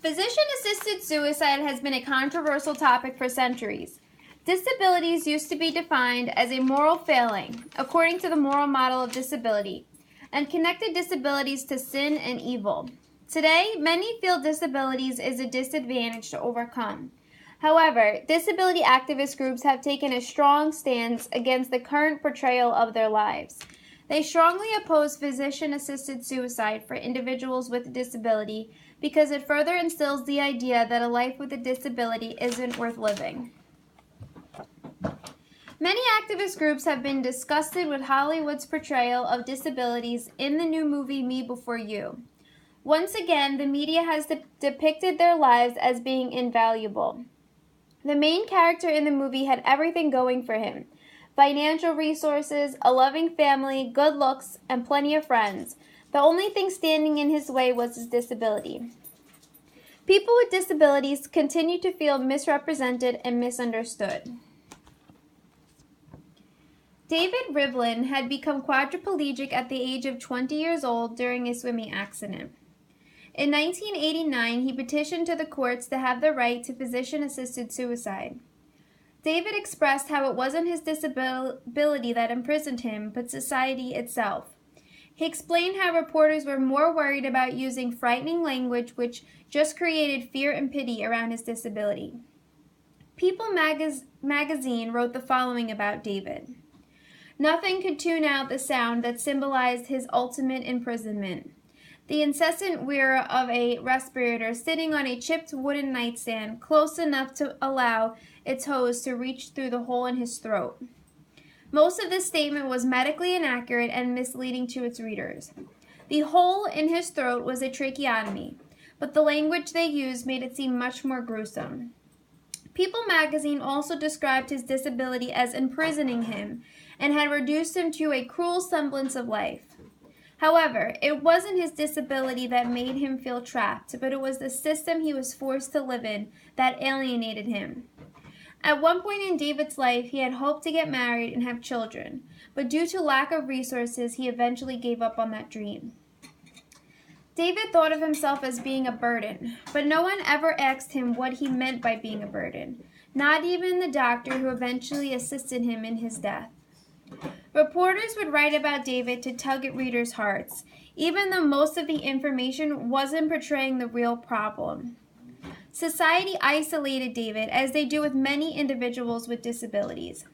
Physician-assisted suicide has been a controversial topic for centuries. Disabilities used to be defined as a moral failing, according to the moral model of disability, and connected disabilities to sin and evil. Today, many feel disabilities is a disadvantage to overcome. However, disability activist groups have taken a strong stance against the current portrayal of their lives. They strongly oppose physician-assisted suicide for individuals with a disability because it further instills the idea that a life with a disability isn't worth living. Many activist groups have been disgusted with Hollywood's portrayal of disabilities in the new movie Me Before You. Once again, the media has depicted their lives as being invaluable. The main character in the movie had everything going for him: financial resources, a loving family, good looks, and plenty of friends. The only thing standing in his way was his disability. People with disabilities continue to feel misrepresented and misunderstood. David Rivlin had become quadriplegic at the age of 20 years old during a swimming accident. In 1989, he petitioned to the courts to have the right to physician-assisted suicide. David expressed how it wasn't his disability that imprisoned him, but society itself. He explained how reporters were more worried about using frightening language which just created fear and pity around his disability. People magazine wrote the following about David. Nothing could tune out the sound that symbolized his ultimate imprisonment. The incessant whir of a respirator sitting on a chipped wooden nightstand close enough to allow its hose to reach through the hole in his throat. Most of this statement was medically inaccurate and misleading to its readers. The hole in his throat was a tracheotomy, but the language they used made it seem much more gruesome. People magazine also described his disability as imprisoning him and had reduced him to a cruel semblance of life. However, it wasn't his disability that made him feel trapped, but it was the system he was forced to live in that alienated him. At one point in David's life, he had hoped to get married and have children, but due to lack of resources, he eventually gave up on that dream. David thought of himself as being a burden, but no one ever asked him what he meant by being a burden, not even the doctor who eventually assisted him in his death. Reporters would write about David to tug at readers' hearts, even though most of the information wasn't portraying the real problem. Society isolated David, as they do with many individuals with disabilities,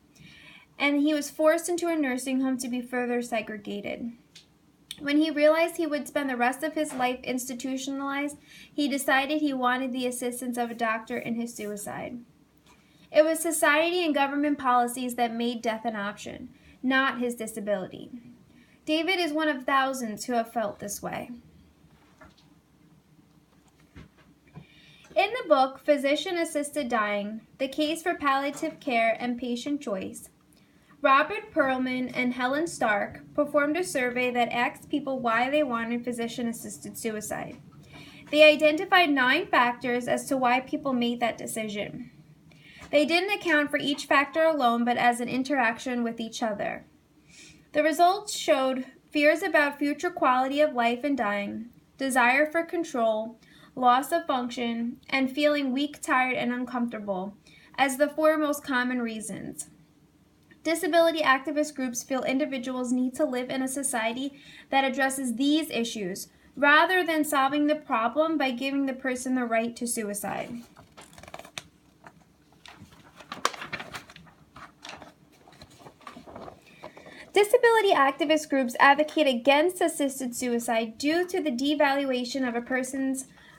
and he was forced into a nursing home to be further segregated. When he realized he would spend the rest of his life institutionalized, he decided he wanted the assistance of a doctor in his suicide. It was society and government policies that made death an option, not his disability. David is one of thousands who have felt this way. In the book, Physician-Assisted Dying, The Case for Palliative Care and Patient Choice, Robert Perlman and Helen Stark performed a survey that asked people why they wanted physician-assisted suicide. They identified 9 factors as to why people made that decision. They didn't account for each factor alone, but as an interaction with each other. The results showed fears about future quality of life and dying, desire for control, loss of function, and feeling weak, tired, and uncomfortable as the 4 most common reasons. Disability activist groups feel individuals need to live in a society that addresses these issues, rather than solving the problem by giving the person the right to suicide. Disability activist groups advocate against assisted suicide due to the devaluation of a person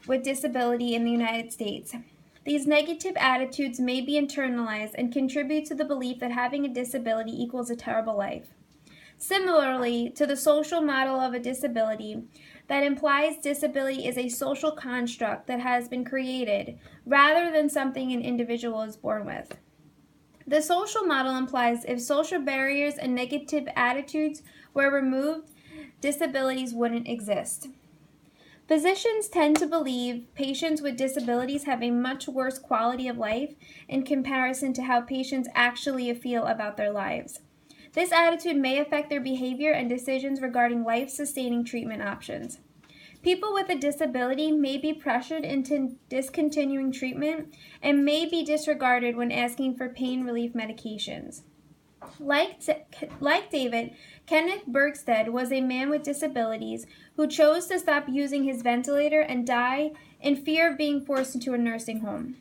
with disability in the United States. These negative attitudes may be internalized and contribute to the belief that having a disability equals a terrible life. Similarly to the social model of a disability that implies disability is a social construct that has been created rather than something an individual is born with. The social model implies if social barriers and negative attitudes were removed, disabilities wouldn't exist. Physicians tend to believe patients with disabilities have a much worse quality of life in comparison to how patients actually feel about their lives. This attitude may affect their behavior and decisions regarding life-sustaining treatment options. People with a disability may be pressured into discontinuing treatment and may be disregarded when asking for pain relief medications. Like David, Kenneth Bergstead was a man with disabilities who chose to stop using his ventilator and die in fear of being forced into a nursing home.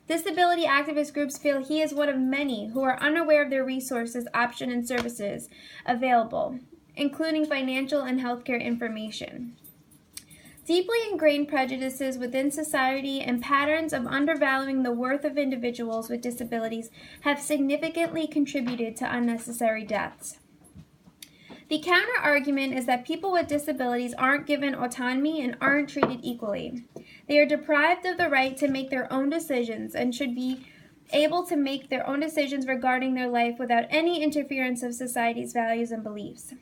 Disability activist groups feel he is one of many who are unaware of their resources, options, and services available, including financial and healthcare information. Deeply ingrained prejudices within society and patterns of undervaluing the worth of individuals with disabilities have significantly contributed to unnecessary deaths. The counter-argument is that people with disabilities aren't given autonomy and aren't treated equally. They are deprived of the right to make their own decisions and should be able to make their own decisions regarding their life without any interference of society's values and beliefs.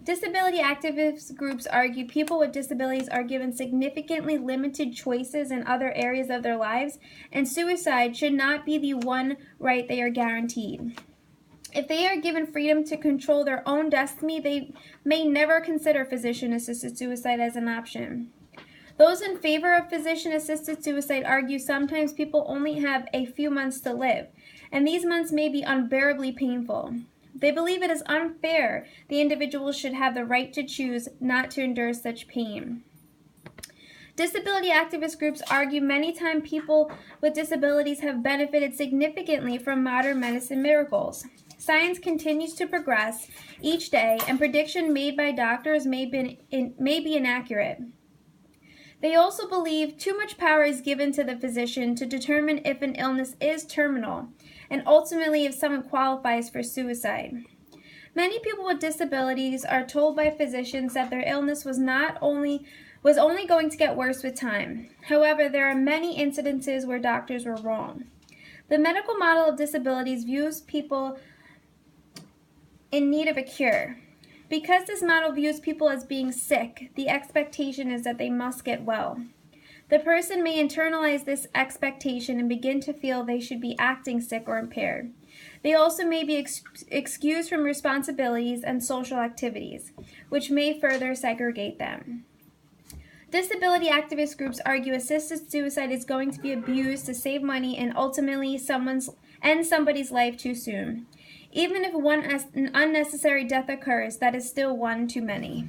Disability activist groups argue people with disabilities are given significantly limited choices in other areas of their lives, and suicide should not be the one right they are guaranteed. If they are given freedom to control their own destiny, they may never consider physician-assisted suicide as an option. Those in favor of physician-assisted suicide argue sometimes people only have a few months to live, and these months may be unbearably painful. They believe it is unfair the individual should have the right to choose not to endure such pain. Disability activist groups argue many times people with disabilities have benefited significantly from modern medicine miracles. Science continues to progress each day, and prediction made by doctors may be inaccurate. They also believe too much power is given to the physician to determine if an illness is terminal, and ultimately if someone qualifies for suicide. Many people with disabilities are told by physicians that their illness was only going to get worse with time. However, there are many incidences where doctors were wrong. The medical model of disabilities views people in need of a cure. Because this model views people as being sick, the expectation is that they must get well. The person may internalize this expectation and begin to feel they should be acting sick or impaired. They also may be excused from responsibilities and social activities, which may further segregate them. Disability activist groups argue assisted suicide is going to be abused to save money and ultimately end somebody's life too soon. Even if one unnecessary death occurs, that is still one too many.